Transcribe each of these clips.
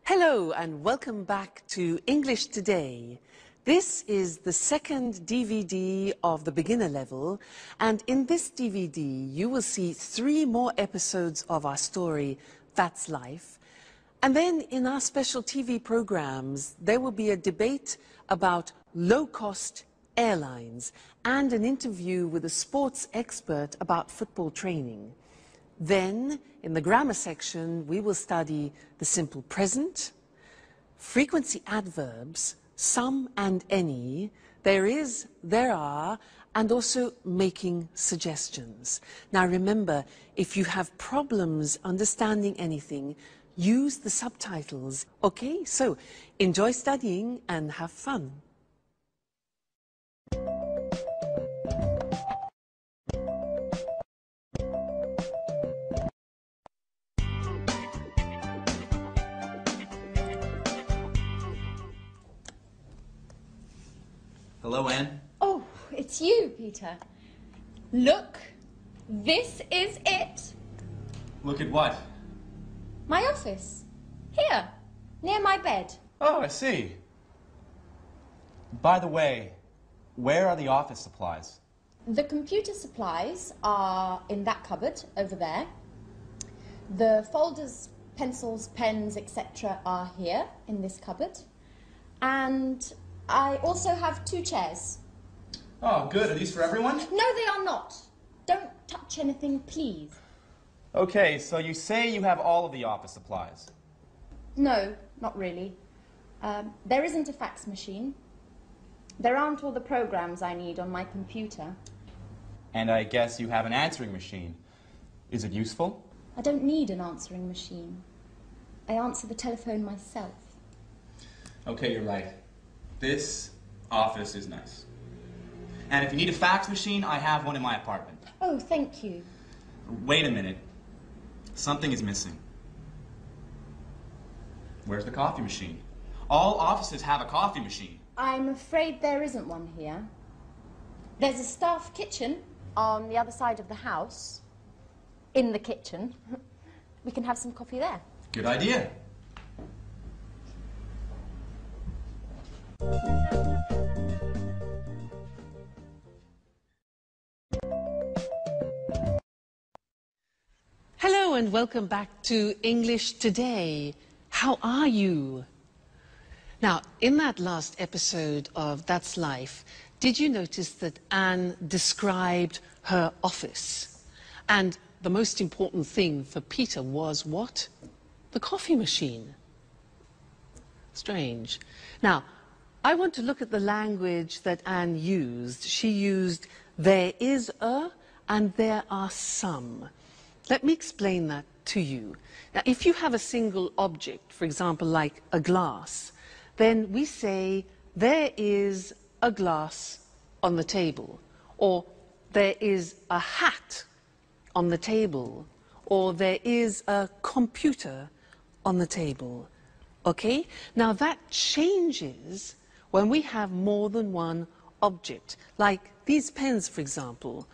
Hello and welcome back to English Today. This is the second DVD of the beginner level, and in this DVD you will see 3 more episodes of our story, That's Life. And then in our special TV programs there will be a debate about low-cost airlines and an interview with a sports expert about football training. Then, in the grammar section, we will study the simple present, frequency adverbs, some and any, there is, there are, and also making suggestions. Now remember, if you have problems understanding anything, use the subtitles. Okay, so enjoy studying and have fun. Hello, Anne. Oh, it's you, Peter. Look, this is it. Look at what? My office. Here, near my bed. Oh, I see. By the way, where are the office supplies? The computer supplies are in that cupboard over there. The folders, pencils, pens, etc. are here in this cupboard. And I also have 2 chairs. Oh, good. Are these for everyone? No, they are not. Don't touch anything, please. Okay, so you say you have all of the office supplies. No, not really. There isn't a fax machine. There aren't all the programs I need on my computer. And I guess you have an answering machine. Is it useful? I don't need an answering machine. I answer the telephone myself. Okay, you're right. This office is nice. And if you need a fax machine, I have one in my apartment. Oh, thank you. Wait a minute. Something is missing. Where's the coffee machine? All offices have a coffee machine. I'm afraid there isn't one here. There's a staff kitchen on the other side of the house. In the kitchen. We can have some coffee there. Good idea. Hello and welcome back to English Today. How are you? Now, in that last episode of That's Life, did you notice that Anne described her office? And the most important thing for Peter was what? The coffee machine. Strange. Now, I want to look at the language that Anne used. She used there is a and there are some. Let me explain that to you. Now, if you have a single object, for example, like a glass, then we say there is a glass on the table, or there is a hat on the table, or there is a computer on the table. Okay? Now that changes when we have more than one object. Like these pens, for example.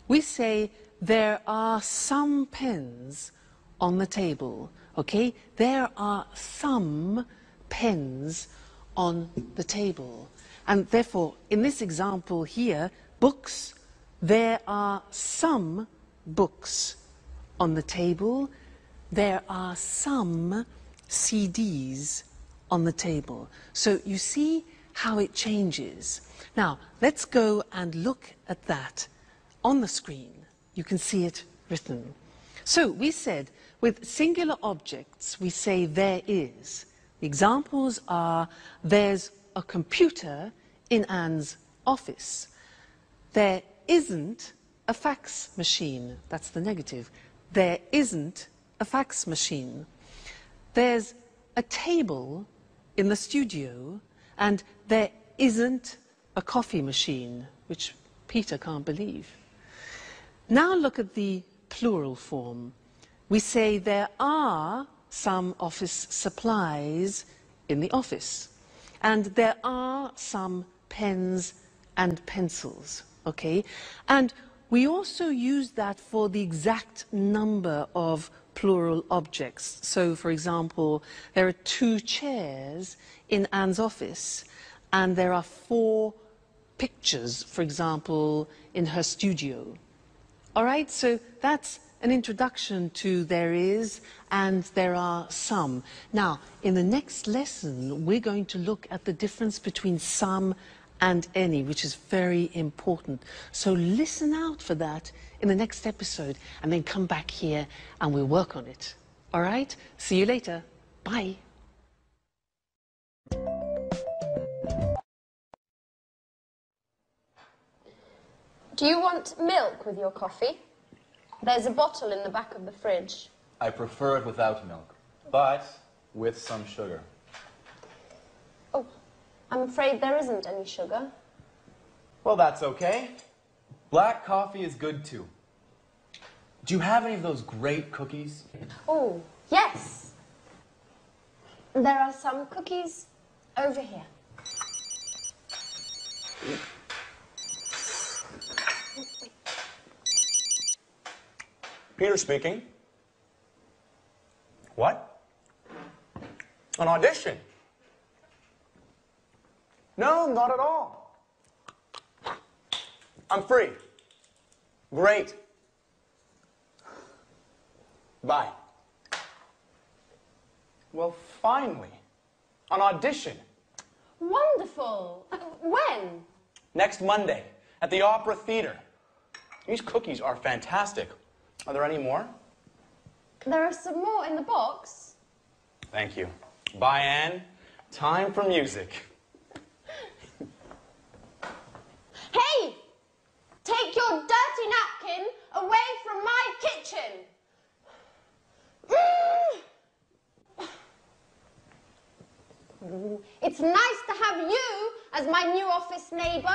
We say there are some pens on the table. Okay? There are some pens on the table. And therefore, in this example here, books, there are some books on the table. There are some CDs on the table. So you see how it changes. Now, let's go and look at that on the screen. You can see it written. So we said, with singular objects, we say there is. The examples are, there's a computer in Anne's office. There isn't a fax machine. That's the negative. There isn't a fax machine. There's a table in the studio, and there isn't a coffee machine, which Peter can't believe. Now look at the plural form. We say there are some office supplies in the office, and there are some pens and pencils, okay? And we also use that for the exact number of plural objects. So, for example, there are 2 chairs in Anne's office, and there are 4 pictures, for example, in her studio. All right, so that's an introduction to there is and there are some. Now, in the next lesson, we're going to look at the difference between some and any, which is very important. So listen out for that in the next episode, and then come back here and we'll work on it. All right? See you later. Bye. Do you want milk with your coffee? There's a bottle in the back of the fridge. I prefer it without milk, but with some sugar. Oh, I'm afraid there isn't any sugar. Well, that's okay. Black coffee is good too. Do you have any of those great cookies? Oh, yes. There are some cookies over here. Peter speaking. What? An audition? No, not at all. I'm free. Great. Bye. Well, finally, an audition. Wonderful. When? Next Monday at the Opera Theater. These cookies are fantastic. Are there any more? There are some more in the box. Thank you. Bye, Anne. Time for music. Hey! Take your dirty napkin away from my kitchen! It's nice to have you as my new office neighbour.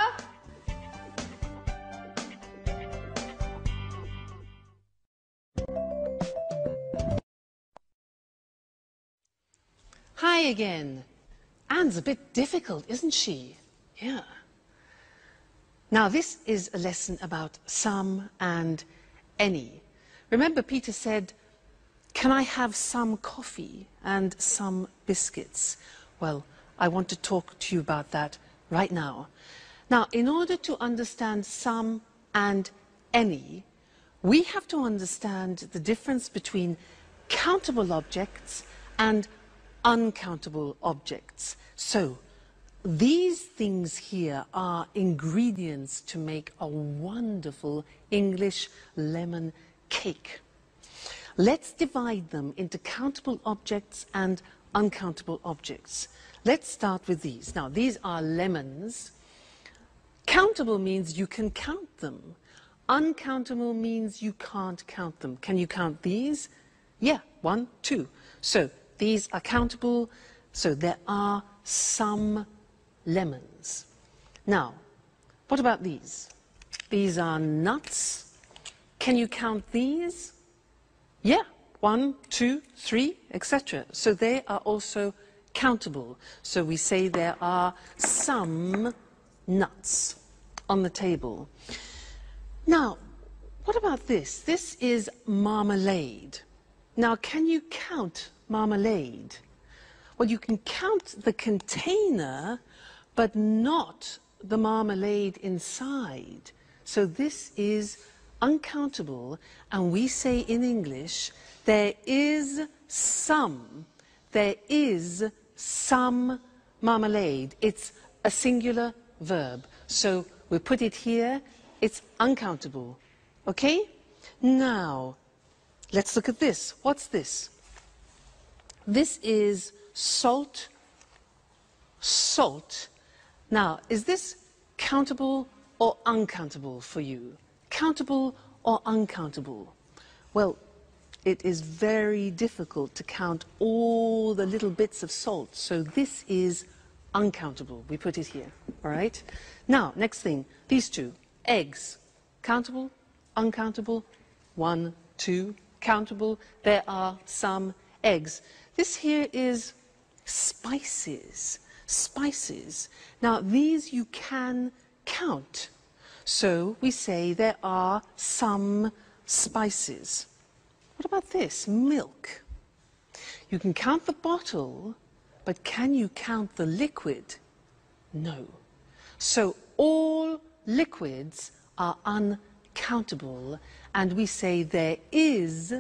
Hi again. Anne's a bit difficult, isn't she? Yeah. Now, this is a lesson about some and any. Remember, Peter said, "Can I have some coffee and some biscuits?" Well, I want to talk to you about that right now. Now, in order to understand some and any, we have to understand the difference between countable objects and uncountable objects. So, these things here are ingredients to make a wonderful English lemon cake. Let's divide them into countable objects and uncountable objects. Let's start with these. Now, these are lemons. Countable means you can count them. Uncountable means you can't count them. Can you count these? Yeah, 1, 2. So, these are countable, so there are some lemons. Now, what about these? These are nuts. Can you count these? Yeah, 1, 2, 3, etc. So they are also countable. So we say there are some nuts on the table. Now, what about this? This is marmalade. Now, can you count marmalade? Well, you can count the container, but not the marmalade inside. So this is uncountable, and we say in English, there is some marmalade. It's a singular verb. So we put it here, it's uncountable. Okay? Now, let's look at this. What's this? This is salt. Salt. Now, is this countable or uncountable for you? Countable or uncountable? Well, it is very difficult to count all the little bits of salt, so this is uncountable. We put it here, all right? Now, next thing, these two. Eggs. Countable, uncountable, 1, 2, countable. There are some eggs. This here is spices. Spices. Now, these you can count. So we say there are some spices. What about this? Milk. You can count the bottle, but can you count the liquid? No. So all liquids are uncountable, and we say there is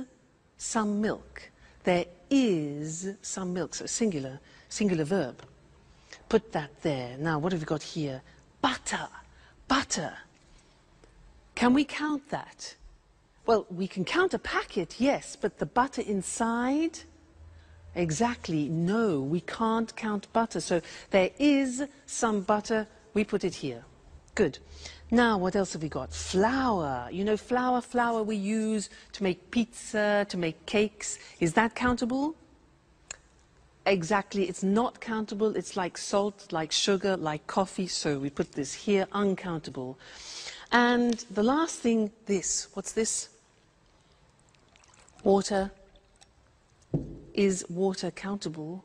some milk. There is some milk. So singular verb. Put that there. Now, what have we got here? Butter. Butter. Can we count that? Well, we can count a packet, yes, but the butter inside? Exactly, no, we can't count butter. So there is some butter, we put it here. Good. Now, what else have we got? Flour. You know, flour we use to make pizza, to make cakes. Is that countable? Exactly, it's not countable. It's like salt, like sugar, like coffee. So we put this here, uncountable. And the last thing, this. What's this? Water. Is water countable?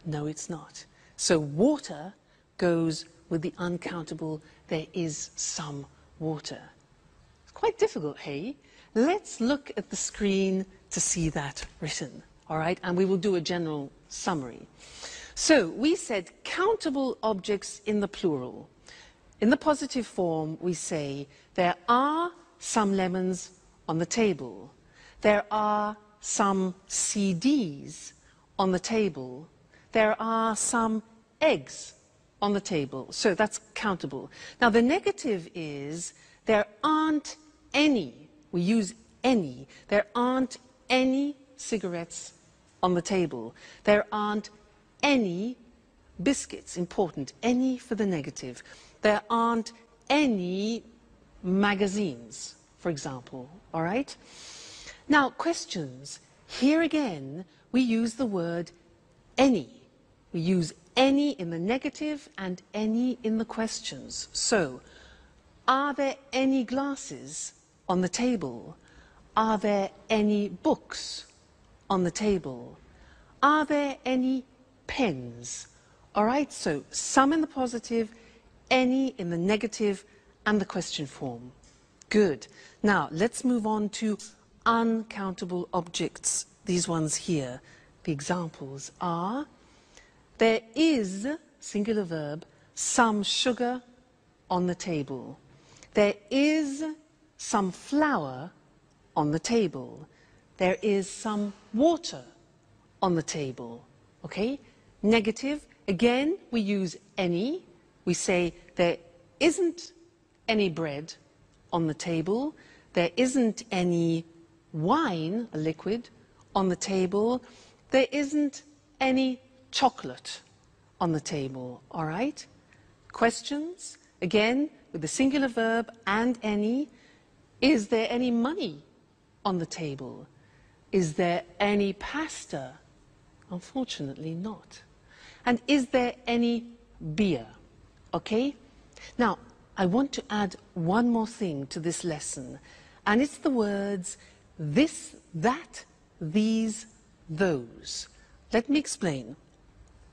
No, it's not. So water goes with the uncountable. There is some water. It's quite difficult, hey? Let's look at the screen to see that written, all right? And we will do a general summary. So we said countable objects in the plural. In the positive form, we say there are some lemons on the table. There are some CDs on the table. There are some eggs on the table. So that's countable. Now the negative is there aren't any, we use any, there aren't any cigarettes on the table. There aren't any biscuits, important, any for the negative. There aren't any magazines, for example, all right? Now, questions. Here again, we use the word any. We use any in the negative and any in the questions. So, are there any glasses on the table? Are there any books on the table? Are there any pens? All right, so some in the positive, any in the negative, and the question form. Good. Now, let's move on to uncountable objects. These ones here. The examples are, there is, singular verb, some sugar on the table. There is some flour on the table. There is some water on the table. Okay? Negative, again, we use any. We say there isn't any bread on the table. There isn't any wine, a liquid, on the table. There isn't any chocolate on the table, all right? Questions, again, with the singular verb and any. Is there any money on the table? Is there any pasta? Unfortunately not. And is there any beer? Okay? Now, I want to add one more thing to this lesson, and it's the words this, that, these, those. Let me explain.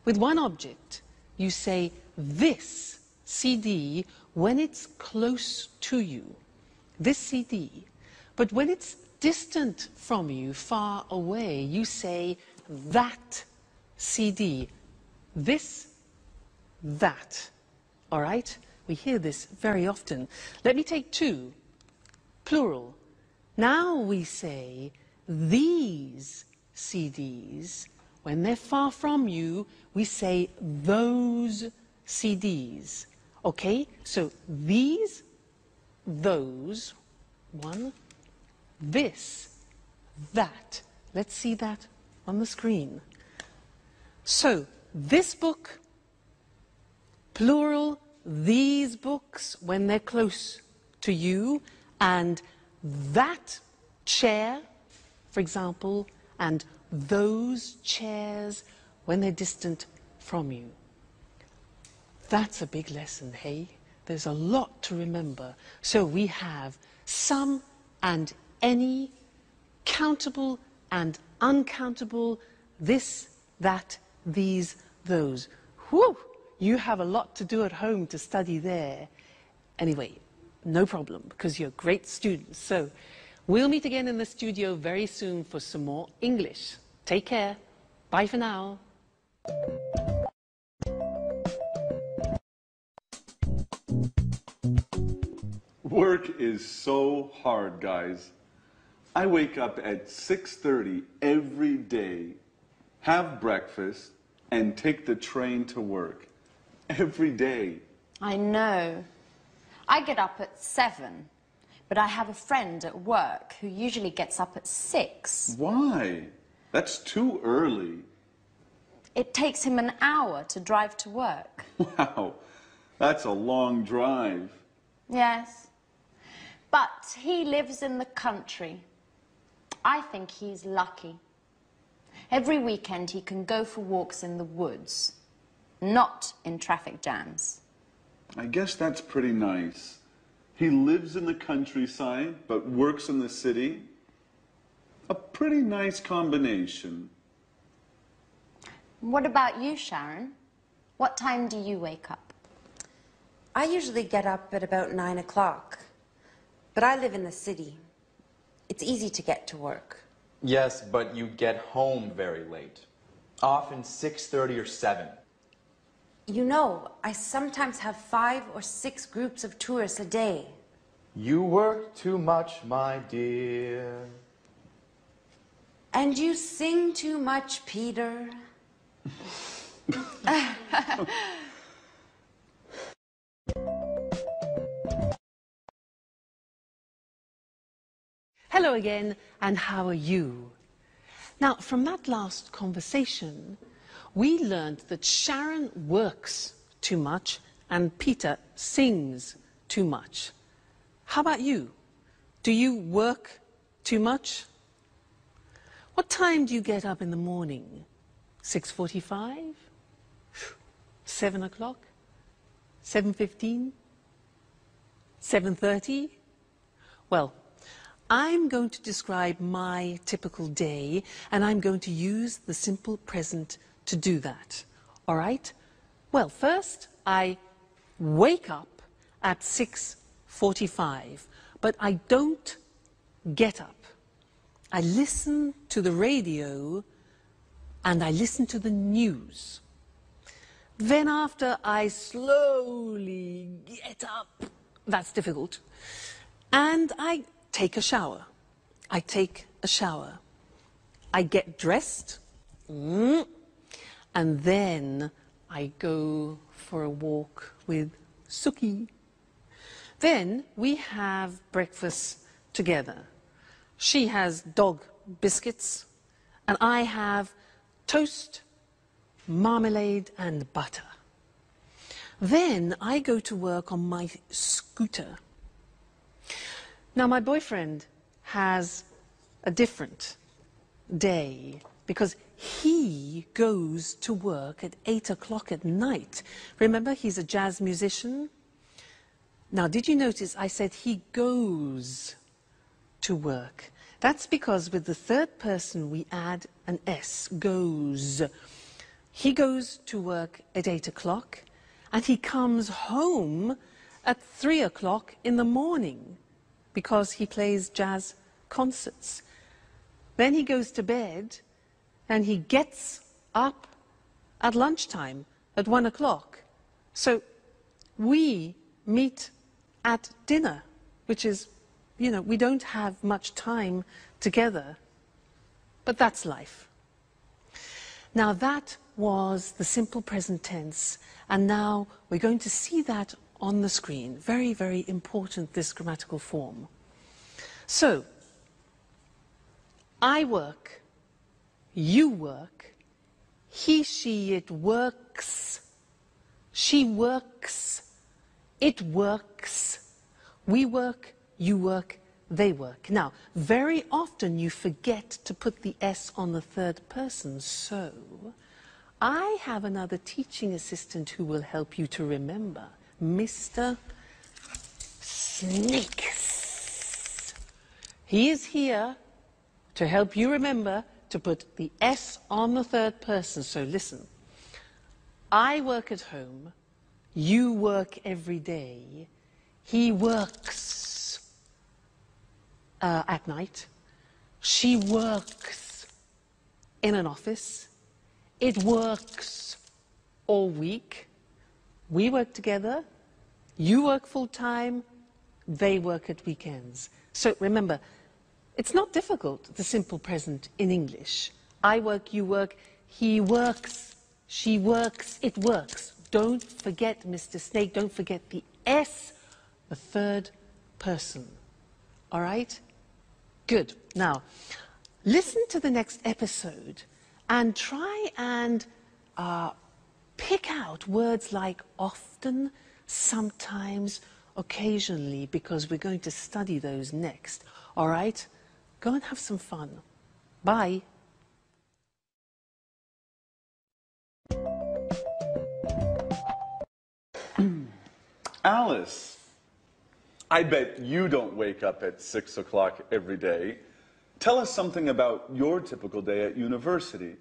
With one object, you say this CD when it's close to you, this CD. But when it's distant from you, far away, you say that CD, this, that. All right? We hear this very often. Let me take two, plural. Now we say these CDs. When they're far from you, we say those CDs. Okay? So these, those, one, this, that. Let's see that on the screen. So this book, plural, these books when they're close to you, and that chair, for example, and those chairs when they're distant from you. That's a big lesson, hey? There's a lot to remember. So we have some and any, countable and uncountable, this, that, these, those. Whew! You have a lot to do at home to study there. Anyway, no problem, because you're great students. So We'll meet again in the studio very soon for some more English. Take care. Bye for now. Work is so hard, guys. I wake up at 6:30 every day, have breakfast, and take the train to work. Every day. I know. I get up at 7, but I have a friend at work who usually gets up at 6. Why? That's too early. It takes him an hour to drive to work. Wow, that's a long drive. Yes. But he lives in the country. I think he's lucky. Every weekend he can go for walks in the woods, not in traffic jams. I guess that's pretty nice. He lives in the countryside, but works in the city. A pretty nice combination. What about you, Sharon? What time do you wake up? I usually get up at about 9 o'clock, but I live in the city. It's easy to get to work. Yes, but you get home very late. Often 6:30 or 7. You know, I sometimes have 5 or 6 groups of tourists a day. You work too much, my dear. And you sing too much, Peter. Hello again, and how are you? Now, from that last conversation, we learned that Sharon works too much and Peter sings too much. How about you? Do you work too much? What time do you get up in the morning? 6:45? 7 o'clock? 7:15? 7:30? Well, I'm going to describe my typical day, and I'm going to use the simple present to do that. All right? Well, first, I wake up at 6:45, but I don't get up. I listen to the radio, and I listen to the news. Then after, I slowly get up. That's difficult. And I take a shower. I take a shower. I get dressed. And then I go for a walk with Suki. Then we have breakfast together. She has dog biscuits, and I have toast, marmalade, and butter. Then I go to work on my scooter. Now, my boyfriend has a different day because he goes to work at 8 o'clock at night. Remember, he's a jazz musician. Now, did you notice I said he goes to work? That's because with the third person we add an S, goes. He goes to work at 8 o'clock and he comes home at 3 o'clock in the morning because he plays jazz concerts. Then he goes to bed and he gets up at lunchtime at 1 o'clock. So we meet at dinner, which is, you know, we don't have much time together, but that's life. Now that was the simple present tense, and now we're going to see that on the screen. Very, very important, this grammatical form. So, I work, you work, he, she, it works, she works, it works, we work, you work, they work. Now, very often you forget to put the S on the third person, so I have another teaching assistant who will help you to remember, Mr. Snakes. He is here to help you remember to put the S on the third person. So listen, I work at home, you work every day, he works. at night. She works in an office. It works all week. We work together. You work full-time. They work at weekends. So remember, it's not difficult, the simple present in English. I work, you work, he works, she works, it works. Don't forget, Mr. Snake, don't forget the S, the third person. All right? Good. Now, listen to the next episode and try and pick out words like often, sometimes, occasionally, because we're going to study those next. All right? Go and have some fun. Bye. Alice, I bet you don't wake up at 6 o'clock every day. Tell us something about your typical day at university.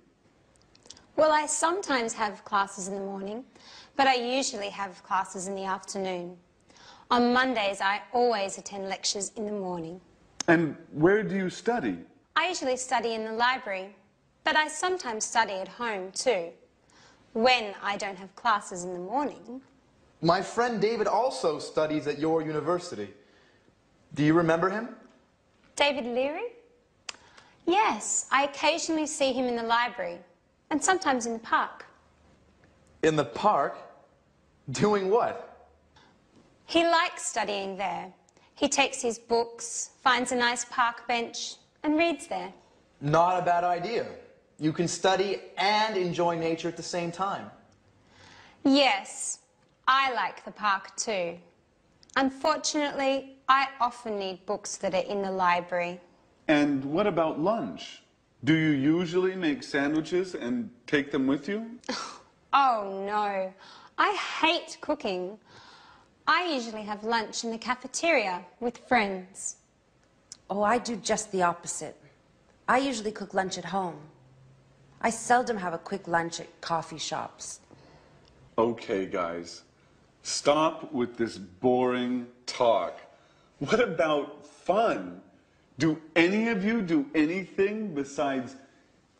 Well, I sometimes have classes in the morning, but I usually have classes in the afternoon. On Mondays, I always attend lectures in the morning. And where do you study? I usually study in the library, but I sometimes study at home too, when I don't have classes in the morning. My friend David also studies at your university. Do you remember him? David Leary? Yes, I occasionally see him in the library, and sometimes in the park. In the park? Doing what? He likes studying there. He takes his books, finds a nice park bench, and reads there. Not a bad idea. You can study and enjoy nature at the same time. Yes, I like the park too. Unfortunately, I often need books that are in the library. And what about lunch? Do you usually make sandwiches and take them with you? Oh no, I hate cooking. I usually have lunch in the cafeteria with friends. Oh, I do just the opposite. I usually cook lunch at home. I seldom have a quick lunch at coffee shops. Okay, guys. Stop with this boring talk. What about fun? Do any of you do anything besides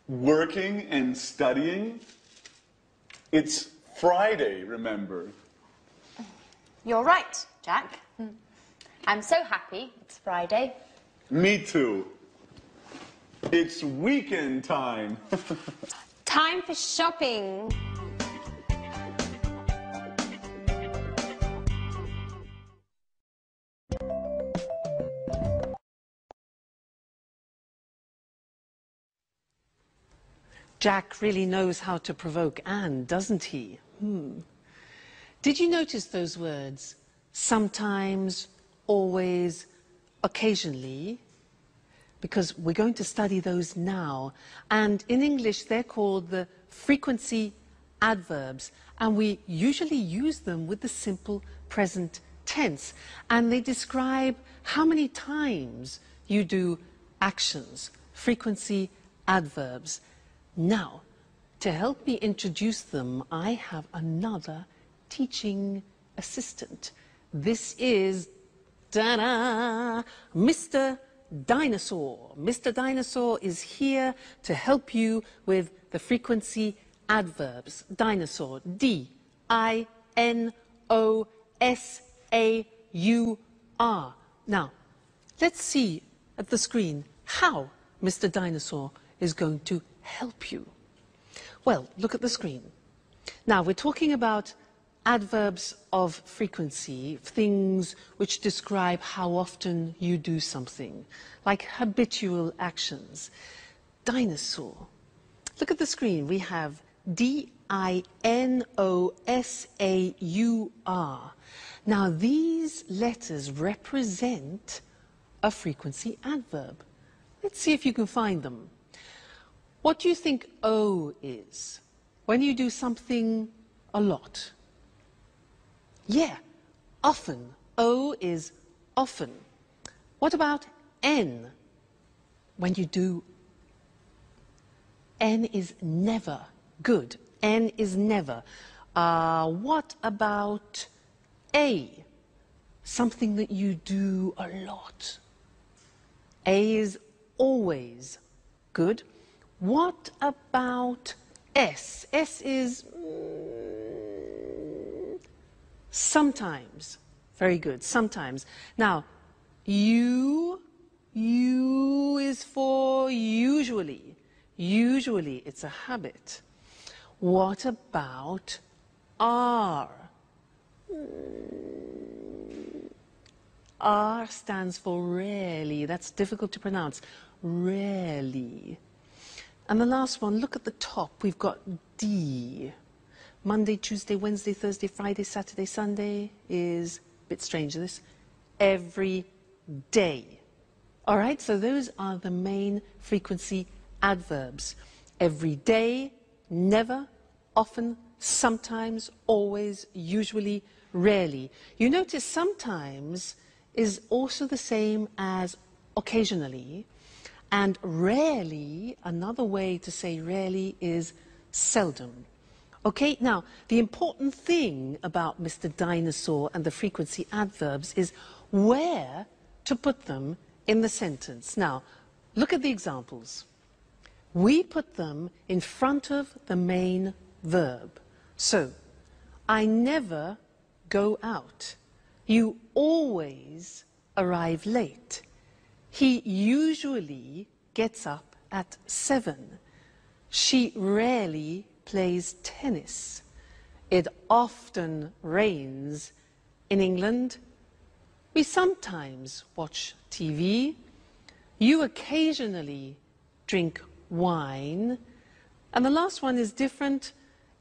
working and studying? It's Friday, remember? You're right, Jack. I'm so happy it's Friday. Me too. It's weekend time. Time for shopping. Jack really knows how to provoke Anne, doesn't he? Did you notice those words? Sometimes, always, occasionally? Because we're going to study those now. And in English, they're called the frequency adverbs. And we usually use them with the simple present tense. And they describe how many times you do actions, frequency adverbs. Now, to help me introduce them, I have another teaching assistant. This is, ta-da, Mr. Dinosaur. Mr. Dinosaur is here to help you with the frequency adverbs. Dinosaur, D-I-N-O-S-A-U-R. Now, let's see at the screen how Mr. Dinosaur is going to help you. Well, look at the screen. Now, we're talking about adverbs of frequency, things which describe how often you do something, like habitual actions. Dinosaur. Look at the screen. We have D-I-N-O-S-A-U-R. Now, these letters represent a frequency adverb. Let's see if you can find them. What do you think O is? When you do something a lot. Yeah, often. O is often. What about N? When you do, N is never. Good. N is never. What about A? Something that you do a lot. A is always. Good. What about S? S is sometimes. Very good, sometimes. Now, U is for usually. Usually, it's a habit. What about R? R stands for rarely. That's difficult to pronounce. Rarely. And the last one, look at the top. We've got D. Monday, Tuesday, Wednesday, Thursday, Friday, Saturday, Sunday is a bit strange, this. Every day. All right, so those are the main frequency adverbs. Every day, never, often, sometimes, always, usually, rarely. You notice sometimes is also the same as occasionally, and rarely, another way to say rarely is seldom. Okay, now, the important thing about Mr. Dinosaur and the frequency adverbs is where to put them in the sentence. Now, look at the examples. We put them in front of the main verb. So, I never go out. You always arrive late. He usually gets up at 7. She rarely plays tennis. It often rains in England. We sometimes watch TV. You occasionally drink wine. And the last one is different.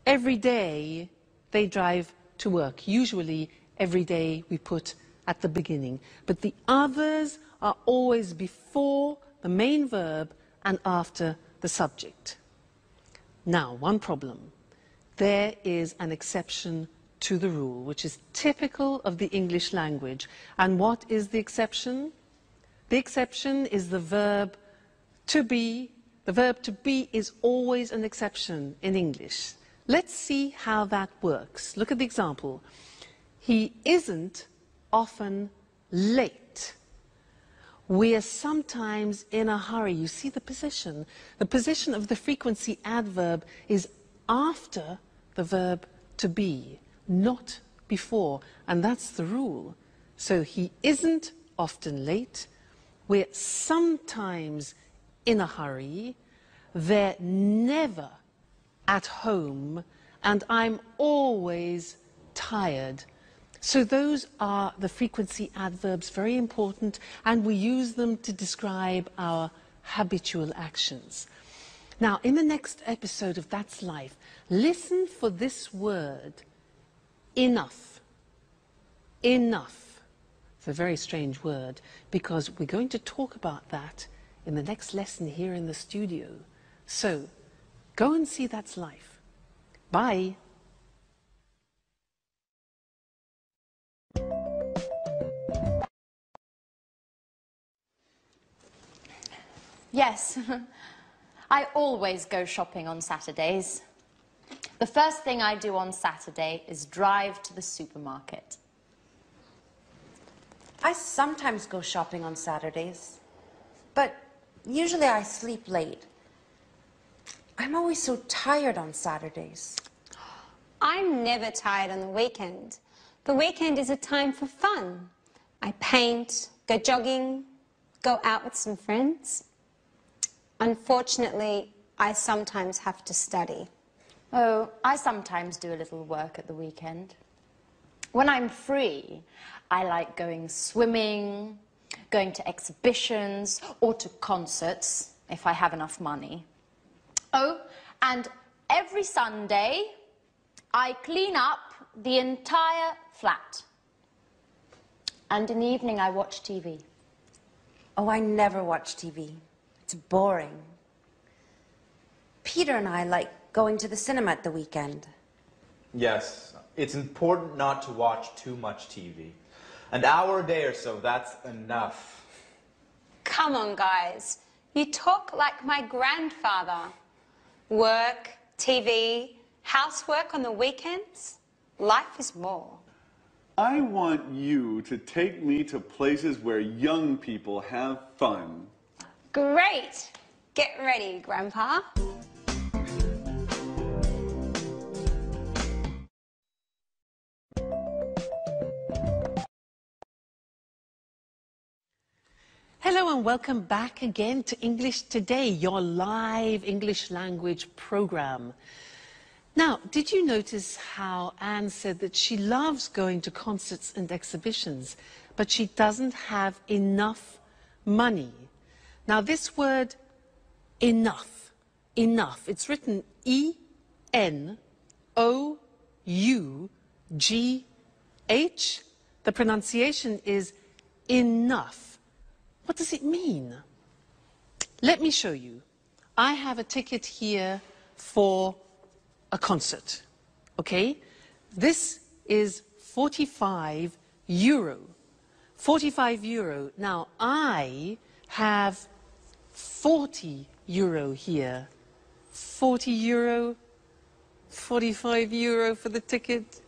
Every day they drive to work. Usually every day we put at the beginning. But the others are always before the main verb and after the subject. Now, one problem. There is an exception to the rule, which is typical of the English language. And what is the exception? The exception is the verb to be. The verb to be is always an exception in English. Let's see how that works. Look at the example. He isn't often late. We are sometimes in a hurry. You see the position. The position of the frequency adverb is after the verb to be, not before. And that's the rule. So he isn't often late. We're sometimes in a hurry. They're never at home. And I'm always tired. So those are the frequency adverbs, very important, and we use them to describe our habitual actions. Now, in the next episode of That's Life, listen for this word, enough. Enough. It's a very strange word, because we're going to talk about that in the next lesson here in the studio. So, go and see That's Life. Bye. Yes, I always go shopping on Saturdays. The first thing I do on Saturday is drive to the supermarket. I sometimes go shopping on Saturdays, but usually I sleep late. I'm always so tired on Saturdays. I'm never tired on the weekend. The weekend is a time for fun. I paint, go jogging, go out with some friends. Unfortunately, I sometimes have to study. Oh, I sometimes do a little work at the weekend. When I'm free, I like going swimming, going to exhibitions, or to concerts, if I have enough money. Oh, and every Sunday, I clean up the entire flat. And in the evening, I watch TV. Oh, I never watch TV. It's boring. Peter and I like going to the cinema at the weekend. Yes, it's important not to watch too much TV. An hour a day or so, that's enough. Come on, guys. You talk like my grandfather. Work, TV, housework on the weekends. Life is more. I want you to take me to places where young people have fun. Great! Get ready, Grandpa. Hello and welcome back again to English Today, your live English language program. Now, did you notice how Anne said that she loves going to concerts and exhibitions, but she doesn't have enough money? Now, this word enough, it's written E-N-O-U-G-H. The pronunciation is enough. What does it mean? Let me show you. I have a ticket here for a concert, okay? This is 45 euro. 45 euro. Now, I have 40 euro here. 40 euro, 45 euro for the ticket.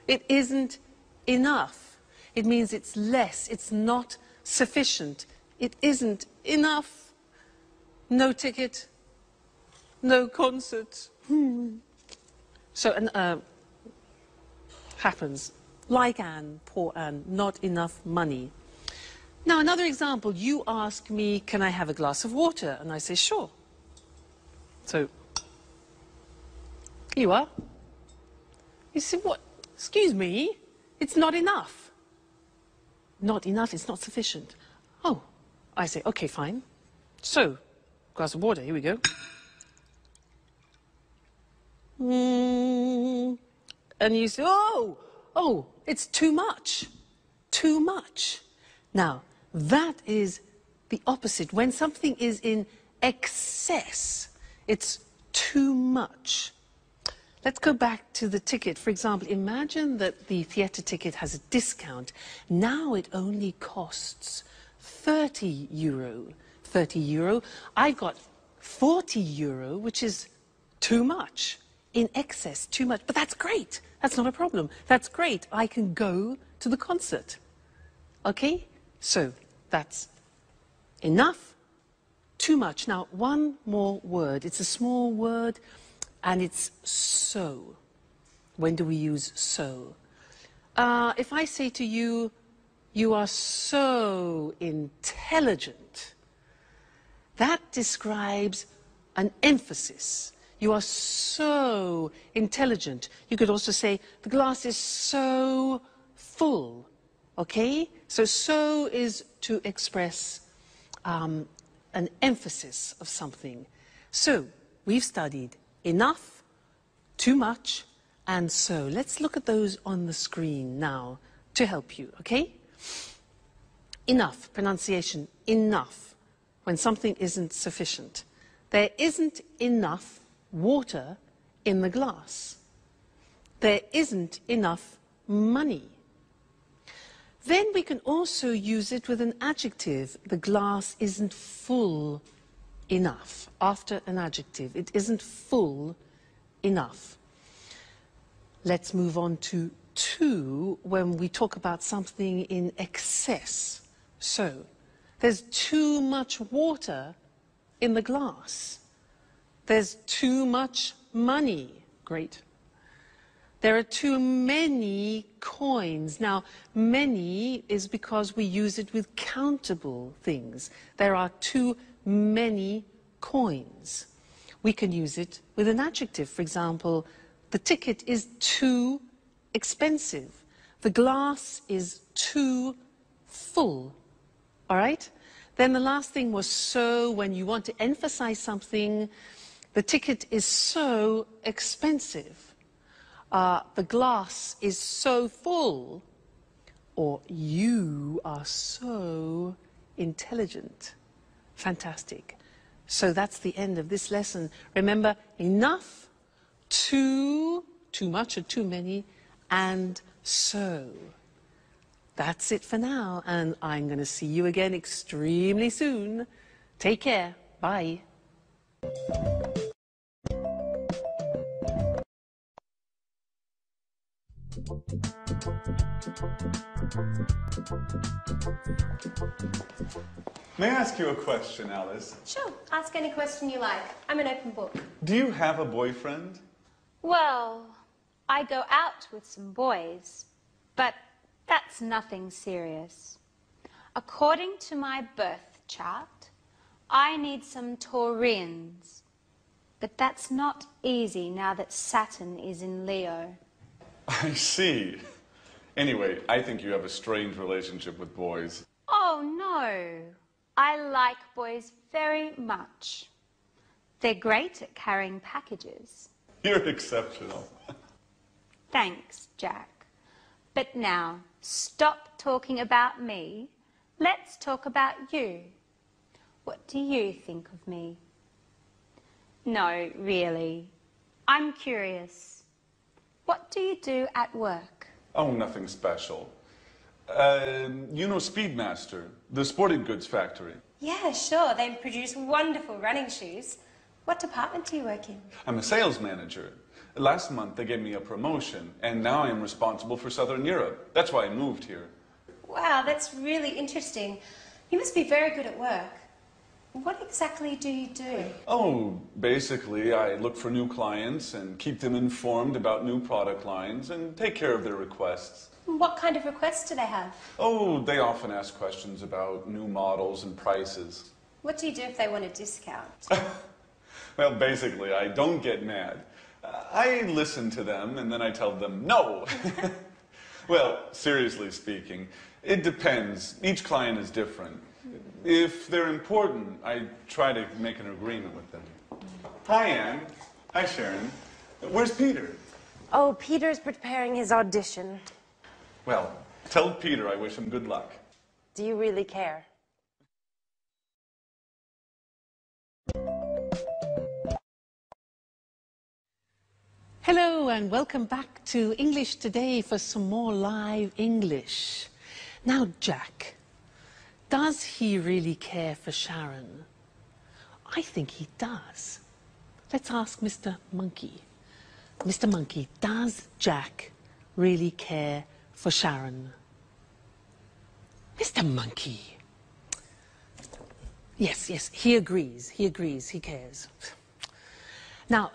It isn't enough. It means it's less, it's not sufficient. It isn't enough. No ticket, no concert. So, happens. Like Anne, poor Anne, not enough money. Now, another example, you ask me, can I have a glass of water? And I say, sure. So, here you are. You say, what? Excuse me, it's not enough. Not enough, it's not sufficient. Oh, I say, okay, fine. So, glass of water, here we go. And you say, oh, it's too much. Too much. Now, that is the opposite. When something is in excess, it's too much. Let's go back to the ticket. For example, imagine that the theatre ticket has a discount. Now it only costs 30 euro. 30 euro. I've got 40 euro, which is too much. In excess, too much. But that's great. That's not a problem. That's great. I can go to the concert. Okay? So, that's enough, too much. Now, one more word. It's a small word. And it's so. When do we use so? If I say to you, you are so intelligent, that describes an emphasis. You are so intelligent. You could also say, the glass is so full. Okay? So is to express an emphasis of something. So, we've studied enough, too much, and so. Let's look at those on the screen now to help you, okay? Enough, pronunciation, enough, when something isn't sufficient. There isn't enough water in the glass. There isn't enough money. Then we can also use it with an adjective. The glass isn't full enough. After an adjective, it isn't full enough. Let's move on to when we talk about something in excess. So, there's too much water in the glass. There's too much money. Great. There are too many coins. Now, many is because we use it with countable things. There are too many coins. We can use it with an adjective. For example, the ticket is too expensive. The glass is too full. All right? Then the last thing was so. When you want to emphasize something, the ticket is so expensive. The glass is so full. Or you are so intelligent. Fantastic. So that's the end of this lesson. Remember, enough, too much or too many, and so. That's it for now, and I'm going to see you again extremely soon. Take care. Bye. May I ask you a question, Alice? Sure, ask any question you like. I'm an open book. Do you have a boyfriend? Well, I go out with some boys, but that's nothing serious. According to my birth chart, I need some Taurians. But that's not easy now that Saturn is in Leo. I see. Anyway, I think you have a strange relationship with boys. Oh, no. I like boys very much. They're great at carrying packages. You're exceptional. Thanks, Jack. But now, stop talking about me. Let's talk about you. What do you think of me? No, really. I'm curious. What do you do at work? Oh, nothing special. You know Speedmaster, the sporting goods factory. Yeah, sure. They produce wonderful running shoes. What department do you work in? I'm a sales manager. Last month they gave me a promotion, and now I'm responsible for Southern Europe. That's why I moved here. Wow, that's really interesting. You must be very good at work. What exactly do you do? Oh, basically I look for new clients and keep them informed about new product lines and take care of their requests. What kind of requests do they have? Oh, they often ask questions about new models and prices. What do you do if they want a discount? Well, basically, I don't get mad. I listen to them and then I tell them no. Well, seriously speaking, it depends. Each client is different. If they're important, I try to make an agreement with them. Hi, Anne. Hi, Sharon. Where's Peter? Oh, Peter's preparing his audition. Well, tell Peter I wish him good luck. Do you really care? Hello and welcome back to English Today for some more live English. Now, Jack, does he really care for Sharon? I think he does. Let's ask Mr. Monkey. Mr. Monkey, does Jack really care for Sharon? Mr. Monkey. Yes, he agrees, he cares. Now,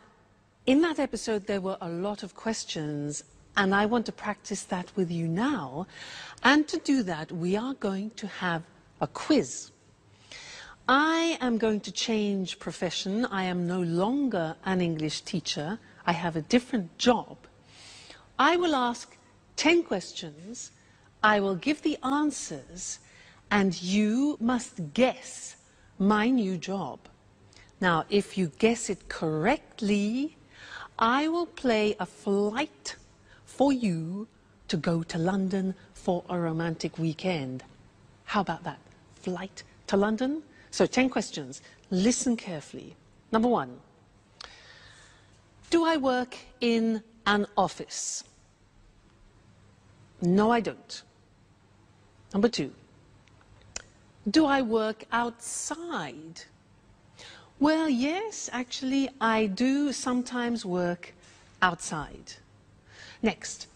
in that episode, there were a lot of questions, and I want to practice that with you now. And to do that, we are going to have a quiz. I am going to change profession. I am no longer an English teacher. I have a different job. I will ask 10 questions. I will give the answers, and you must guess my new job. Now, if you guess it correctly, I will play a flight for you to go to London for a romantic weekend. How about that? Flight to London? So 10 questions. Listen carefully. Number 1. Do I work in an office? No, I don't. Number 2. Do I work outside? Well, yes, actually, I do sometimes work outside. Next,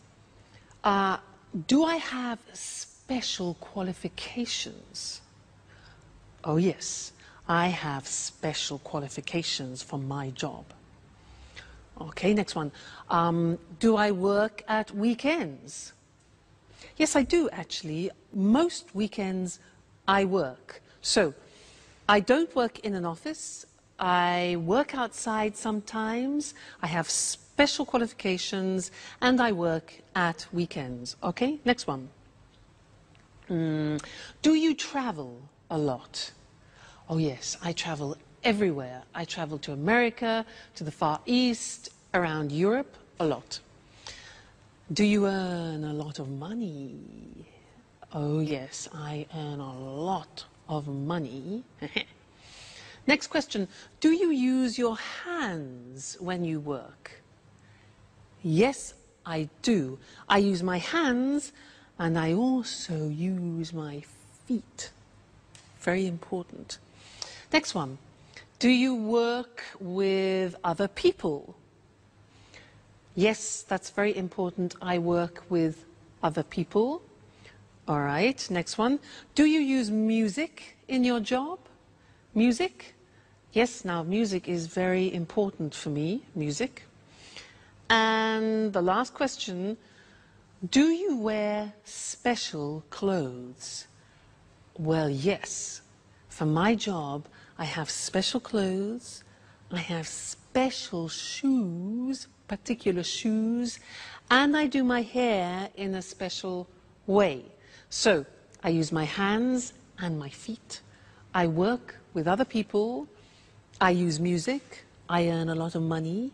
do I have special qualifications? Oh, yes, I have special qualifications for my job. Okay, next one. Do I work at weekends? Yes, I do, actually. Most weekends I work. So, I don't work in an office. I work outside sometimes. I have special qualifications, and I work at weekends. Okay, next one. Do you travel a lot? Oh, yes, I travel everywhere. I travel to America, to the Far East, around Europe, a lot. Do you earn a lot of money? Oh, yes, I earn a lot of money. Next question. Do you use your hands when you work? Yes, I do. I use my hands, and I also use my feet. Very important. Next one. Do you work with other people? Yes, that's very important. I work with other people. All right, next one. Do you use music in your job? Music? Yes, now music is very important for me, music. And the last question, do you wear special clothes? Well, yes. For my job, I have special clothes, I have special shoes, particular shoes, and I do my hair in a special way. So, I use my hands and my feet. I work with other people. I use music. I earn a lot of money.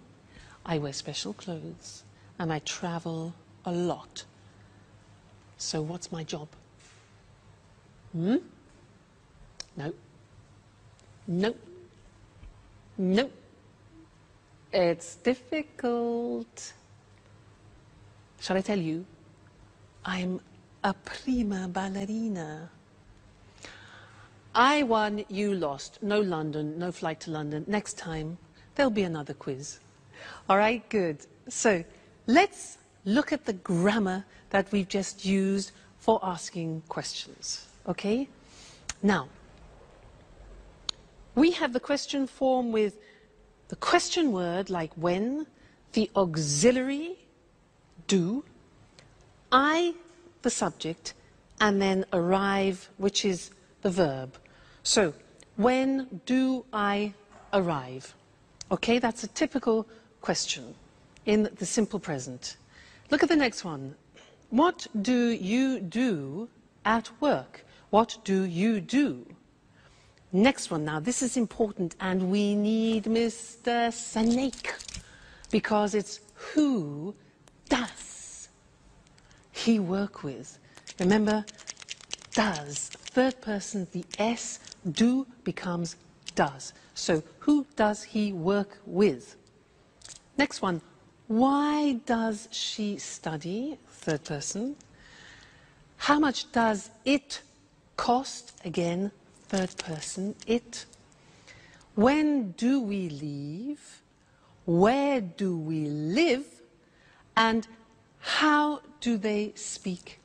I wear special clothes. And I travel a lot. So, what's my job? No. No. No. It's difficult. Shall I tell you? I'm a prima ballerina. I won, you lost. No London, no flight to London. Next time, there'll be another quiz. All right, good. So, let's look at the grammar that we've just used for asking questions. Okay? Now, we have the question form with the question word like when, the auxiliary, do, I, the subject, and then arrive, which is the verb. So, when do I arrive? Okay, that's a typical question in the simple present. Look at the next one. What do you do at work? What do you do? Next one, now this is important, and we need Mr. Snake, because it's who does he work with? Remember, does, third person, the S, do becomes does. So, who does he work with? Next one, why does she study? Third person. How much does it cost? Again, third person, it. When do we leave? Where do we live? And how do they speak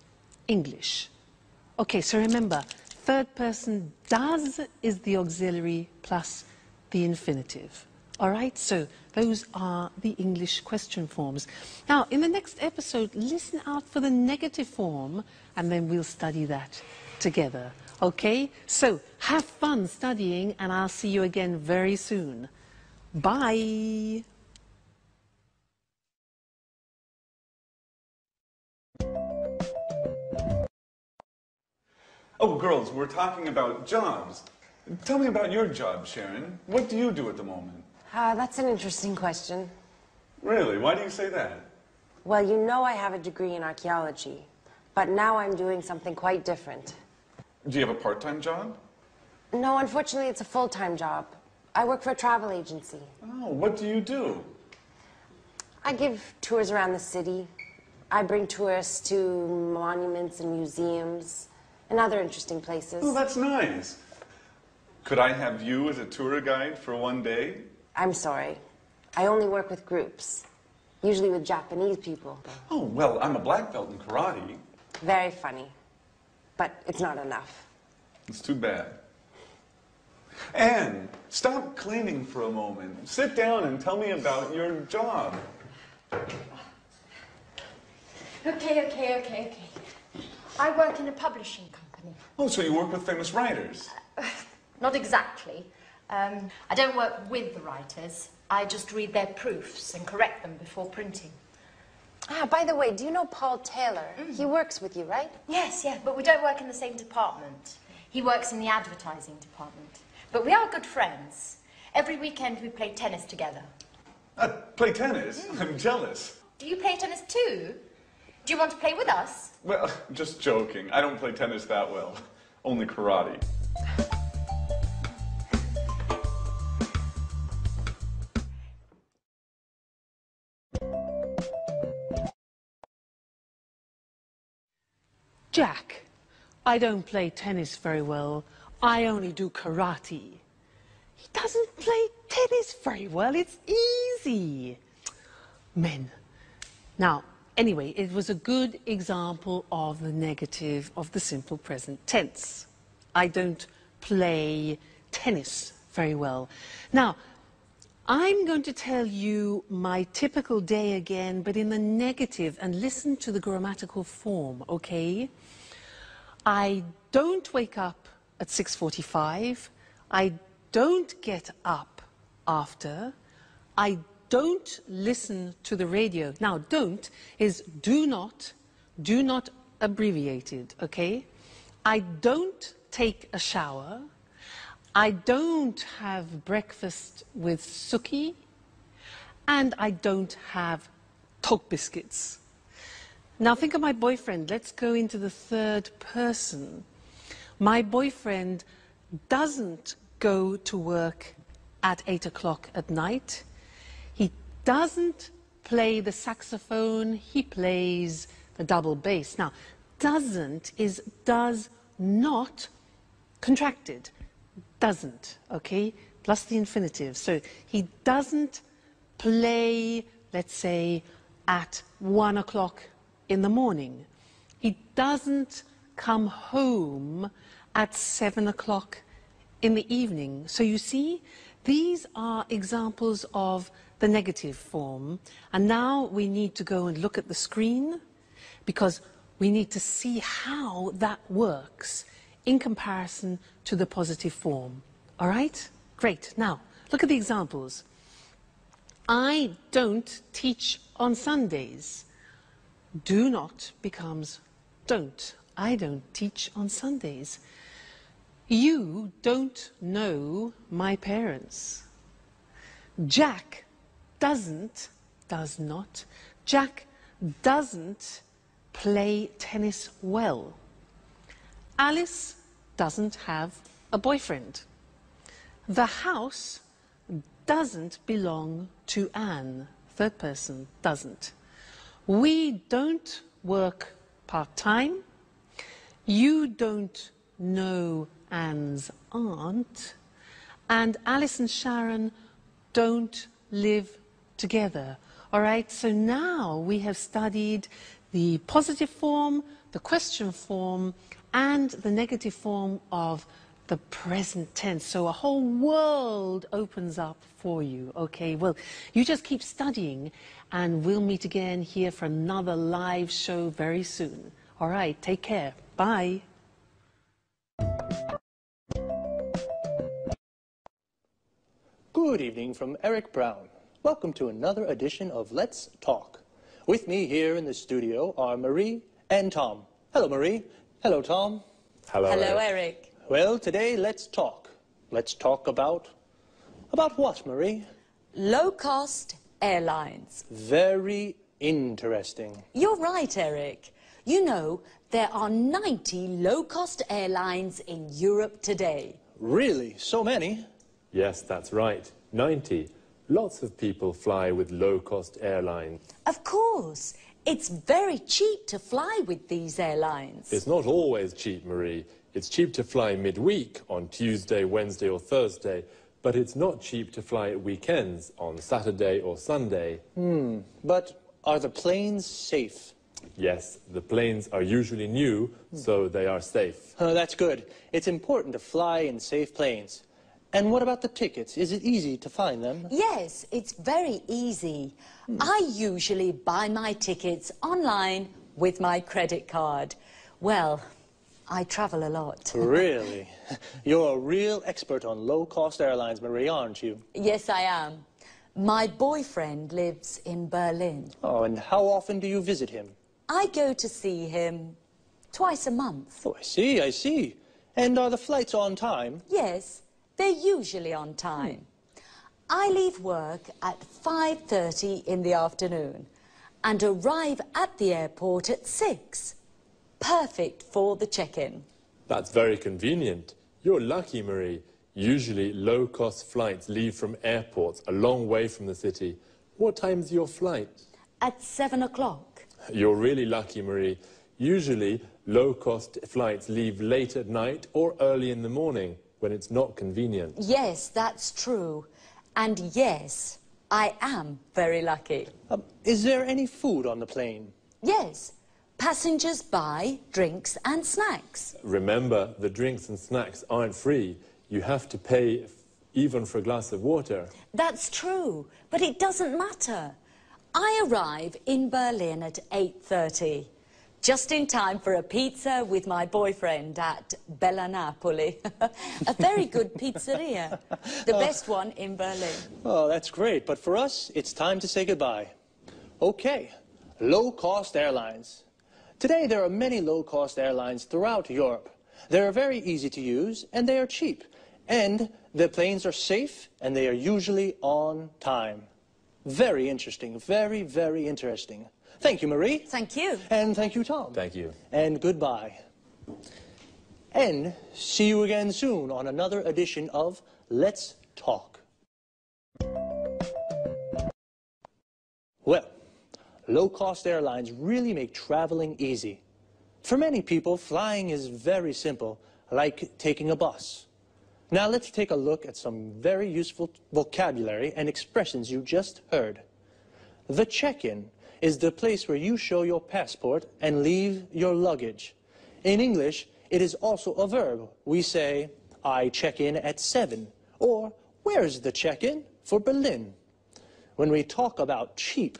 English? Okay, so remember, third person does is the auxiliary plus the infinitive. All right, so those are the English question forms. Now, in the next episode, listen out for the negative form, and then we'll study that together. Okay, so have fun studying, and I'll see you again very soon. Bye. Oh, girls, we're talking about jobs. Tell me about your job, Sharon. What do you do at the moment? That's an interesting question. Really? Why do you say that? Well, you know I have a degree in archaeology, but now I'm doing something quite different. Do you have a part-time job? No, unfortunately, it's a full-time job. I work for a travel agency. Oh, what do you do? I give tours around the city. I bring tourists to monuments and museums and other interesting places. Oh, that's nice. Could I have you as a tour guide for one day? I'm sorry. I only work with groups, usually with Japanese people. Oh, well, I'm a black belt in karate. Very funny, but it's not enough. It's too bad. Anne, stop cleaning for a moment. Sit down and tell me about your job. Okay. I work in a publishing company. Oh, so you work with famous writers? Not exactly. I don't work with the writers. I just read their proofs and correct them before printing. By the way, do you know Paul Taylor? He works with you, right? Yes, but we don't work in the same department. He works in the advertising department. But we are good friends. Every weekend we play tennis together. Play tennis? I'm jealous. Do you play tennis too? Do you want to play with us? Well, just joking. I don't play tennis that well. Only karate. Jack, I don't play tennis very well. I only do karate. He doesn't play tennis very well. It's easy. Men, Now, anyway, it was a good example of the negative of the simple present tense. I don't play tennis very well. Now, I'm going to tell you my typical day again, but in the negative, and listen to the grammatical form, okay? I don't wake up at 6:45. I don't get up after. I don't listen to the radio. Now, don't is do not abbreviated, okay? I don't take a shower. I don't have breakfast with Suki, and I don't have Tok biscuits. Now think of my boyfriend. Let's go into the third person. My boyfriend doesn't go to work at 8 o'clock at night. He doesn't play the saxophone. He plays the double bass. Now, doesn't is does not contracted. Doesn't, okay, plus the infinitive. So he doesn't play, let's say, at 1 o'clock in the morning. He doesn't come home at 7 o'clock in the evening. So you see, these are examples of the negative form. And now we need to go and look at the screen, because we need to see how that works in comparison to the positive form. All right? Great. Now, look at the examples. I don't teach on Sundays. Do not becomes don't. I don't teach on Sundays. You don't know my parents. Jack doesn't, does not. Jack doesn't play tennis well. Alice doesn't have a boyfriend. The house doesn't belong to Anne. Third person, doesn't. We don't work part-time. You don't know Anne's aunt. And Alice and Sharon don't live together. All right, so now we have studied the positive form, the question form, and the negative form of the present tense. So a whole world opens up for you. Okay, well, you just keep studying, and we'll meet again here for another live show very soon. All right, take care. Bye. Good evening from Eric Brown. Welcome to another edition of Let's Talk. With me here in the studio are Marie and Tom. Hello, Marie. Hello, Tom. Hello, Eric. Well, today, let's talk. Let's talk about what, Marie? Low-cost airlines. Very interesting. You're right, Eric. You know, there are 90 low-cost airlines in Europe today. Really? So many? Yes, that's right. 90. Lots of people fly with low-cost airlines. Of course. It's very cheap to fly with these airlines. It's not always cheap, Marie. It's cheap to fly midweek on Tuesday, Wednesday or Thursday, but it's not cheap to fly at weekends on Saturday or Sunday. But are the planes safe? Yes, the planes are usually new, so they are safe. That's good. It's important to fly in safe planes. And what about the tickets? Is it easy to find them? Yes, it's very easy. I usually buy my tickets online with my credit card. Well, I travel a lot. Really? You're a real expert on low-cost airlines, Marie, aren't you? Yes, I am. My boyfriend lives in Berlin. Oh, and how often do you visit him? I go to see him twice a month. Oh, I see. And are the flights on time? Yes, they're usually on time. I leave work at 5:30 in the afternoon and arrive at the airport at 6. Perfect for the check-in. That's very convenient. You're lucky, Marie. Usually low-cost flights leave from airports a long way from the city. What time's your flight? At 7 o'clock. You're really lucky, Marie. Usually low-cost flights leave late at night or early in the morning when it's not convenient. Yes, that's true. And yes, I am very lucky. Is there any food on the plane? Yes. Passengers buy drinks and snacks. Remember, the drinks and snacks aren't free. You have to pay even for a glass of water. That's true, but it doesn't matter. I arrive in Berlin at 8:30, just in time for a pizza with my boyfriend at Bella Napoli. A very good pizzeria, the best one in Berlin. Oh, that's great, but for us, it's time to say goodbye. Okay, low-cost airlines. Today, there are many low-cost airlines throughout Europe. They are very easy to use, and they are cheap. And the planes are safe, and they are usually on time. Very interesting. Very, very interesting. Thank you, Marie. Thank you. And thank you, Tom. Thank you. And goodbye. And see you again soon on another edition of Let's Talk. Well, low-cost airlines really make traveling easy. For many people, flying is very simple, like taking a bus. Now let's take a look at some very useful vocabulary and expressions you just heard. The check-in is the place where you show your passport and leave your luggage. In English, it is also a verb. We say, I check in at 7, or where's the check-in for Berlin? When we talk about cheap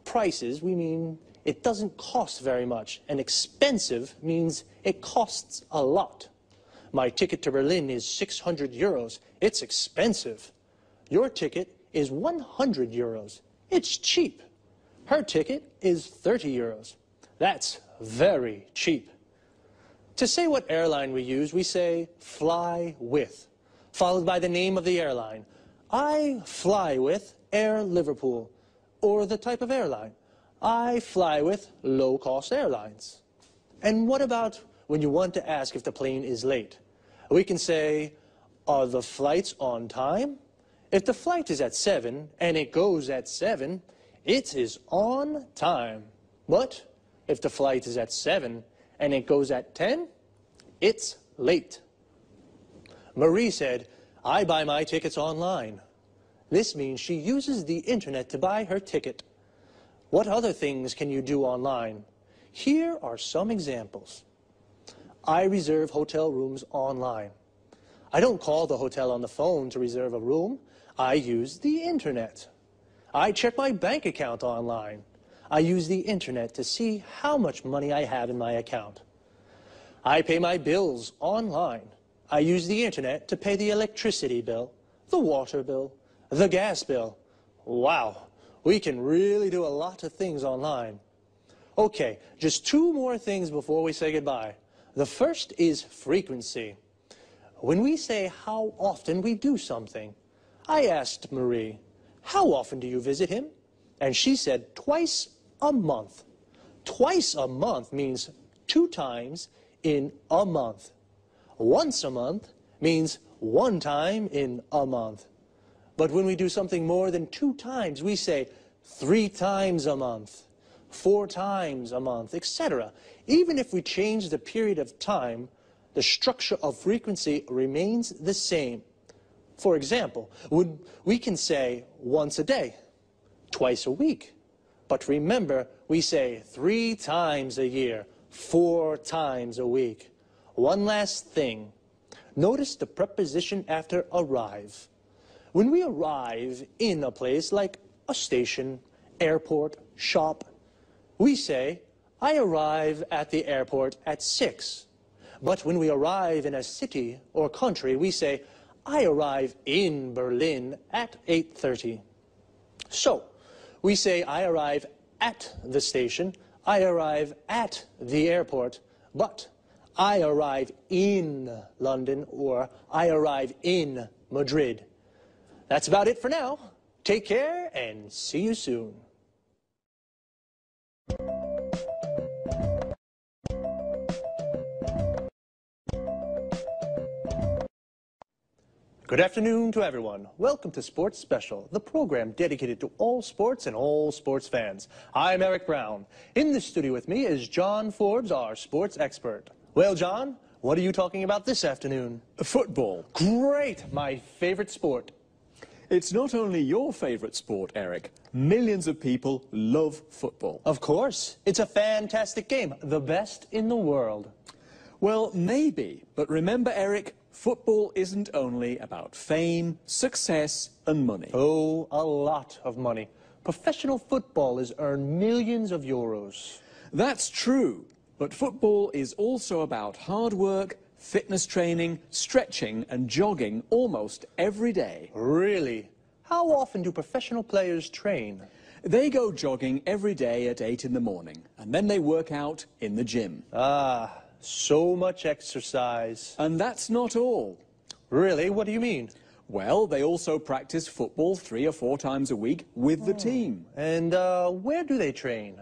prices, we mean it doesn't cost very much, and expensive means it costs a lot. My ticket to Berlin is 600 euros. It's expensive. Your ticket is 100 euros. It's cheap. Her ticket is 30 euros. That's very cheap. To say what airline we use, we say fly with, followed by the name of the airline. I fly with Air Liverpool, or the type of airline. I fly with low-cost airlines. And what about when you want to ask if the plane is late? We can say, are the flights on time? If the flight is at 7 and it goes at 7, it is on time. But if the flight is at 7 and it goes at 10, it's late. Marie said, I buy my tickets online. This means she uses the internet to buy her ticket. What other things can you do online? Here are some examples. I reserve hotel rooms online. I don't call the hotel on the phone to reserve a room. I use the internet. I check my bank account online. I use the internet to see how much money I have in my account. I pay my bills online. I use the internet to pay the electricity bill, the water bill, the gas bill. Wow, we can really do a lot of things online. Okay, just 2 more things before we say goodbye. The first is frequency. When we say how often we do something, I asked Marie, how often do you visit him? And she said twice a month. Twice a month means 2 times in a month. Once a month means 1 time in a month. But when we do something more than 2 times, we say 3 times a month, 4 times a month, etc. Even if we change the period of time, the structure of frequency remains the same. For example, we can say once a day, twice a week. But remember, we say 3 times a year, 4 times a week. One last thing. Notice the preposition after arrive. When we arrive in a place like a station, airport, shop, we say, I arrive at the airport at 6. But when we arrive in a city or country, we say, I arrive in Berlin at 8:30. So, we say, I arrive at the station, I arrive at the airport, but I arrive in London or I arrive in Madrid. That's about it for now. Take care and see you soon. Good afternoon to everyone. Welcome to Sports Special, the program dedicated to all sports and all sports fans. I'm Eric Brown. In the studio with me is John Forbes, our sports expert. Well, John, what are you talking about this afternoon? Football. Great, my favorite sport. It's not only your favourite sport, Eric. Millions of people love football. Of course. It's a fantastic game. The best in the world. Well, maybe. But remember, Eric, football isn't only about fame, success and money. Oh, a lot of money. Professional footballers earn millions of euros. That's true. But football is also about hard work, fitness training, stretching and jogging almost every day. Really? How often do professional players train? They go jogging every day at 8 in the morning, and then they work out in the gym. Ah, so much exercise. And that's not all. Really? What do you mean? Well, they also practice football 3 or 4 times a week with the team. And where do they train?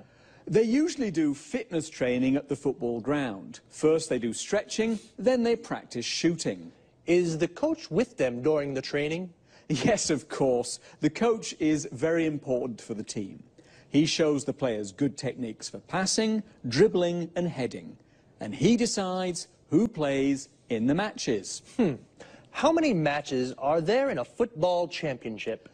They usually do fitness training at the football ground. First they do stretching, then they practice shooting. Is the coach with them during the training? Yes, of course. The coach is very important for the team. He shows the players good techniques for passing, dribbling and heading. And he decides who plays in the matches. How many matches are there in a football championship?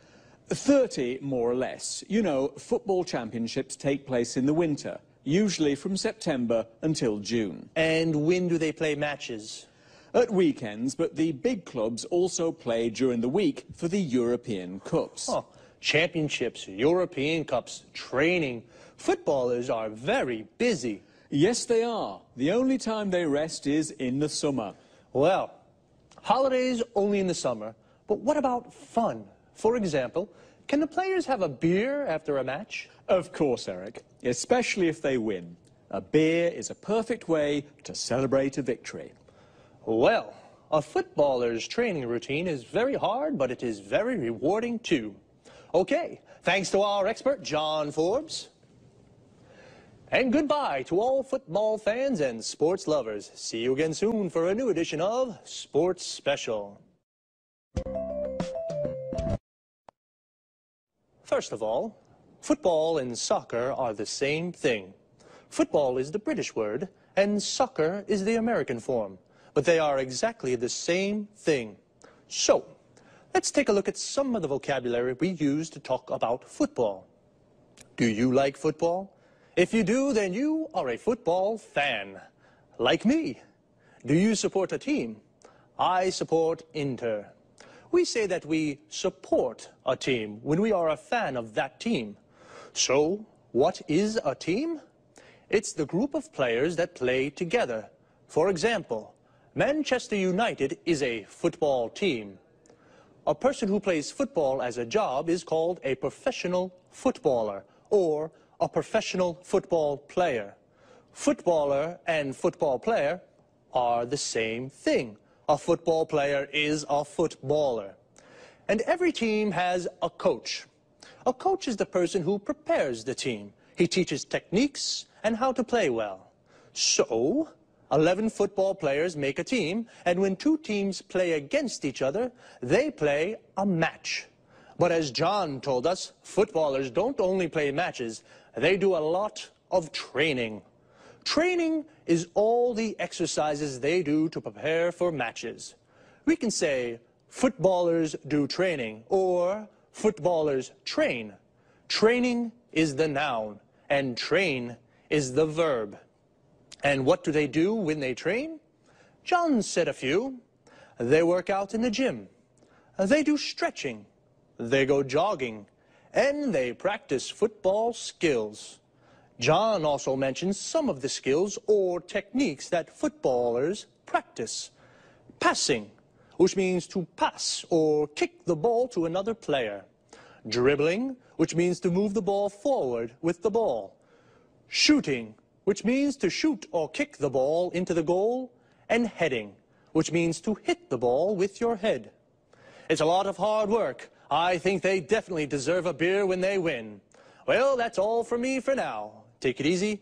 30, more or less. You know, football championships take place in the winter, usually from September until June. And when do they play matches? At weekends, but the big clubs also play during the week for the European Cups. Oh, championships, European Cups, training. Footballers are very busy. Yes, they are. The only time they rest is in the summer. Well, holidays only in the summer. But what about fun? For example, can the players have a beer after a match? Of course, Eric, especially if they win. A beer is a perfect way to celebrate a victory. Well, a footballer's training routine is very hard, but it is very rewarding too. Okay, thanks to our expert, John Forbes. And goodbye to all football fans and sports lovers. See you again soon for a new edition of Sports Special. First of all, football and soccer are the same thing. Football is the British word, and soccer is the American form. But they are exactly the same thing. So, let's take a look at some of the vocabulary we use to talk about football. Do you like football? If you do, then you are a football fan. Like me. Do you support a team? I support Inter. We say that we support a team when we are a fan of that team. So, what is a team? It's the group of players that play together. For example, Manchester United is a football team. A person who plays football as a job is called a professional footballer or a professional football player. Footballer and football player are the same thing. A football player is a footballer. And every team has a coach. A coach is the person who prepares the team. He teaches techniques and how to play well. So, 11 football players make a team, and when 2 teams play against each other, they play a match. But as John told us, footballers don't only play matches, they do a lot of training. Training is all the exercises they do to prepare for matches. We can say, footballers do training, or footballers train. Training is the noun, and train is the verb. And what do they do when they train? John said a few. They work out in the gym. They do stretching. They go jogging. And they practice football skills. John also mentions some of the skills or techniques that footballers practice. Passing, which means to pass or kick the ball to another player. Dribbling, which means to move the ball forward with the ball. Shooting, which means to shoot or kick the ball into the goal. And heading, which means to hit the ball with your head. It's a lot of hard work. I think they definitely deserve a beer when they win. Well, that's all from me for now. Take it easy.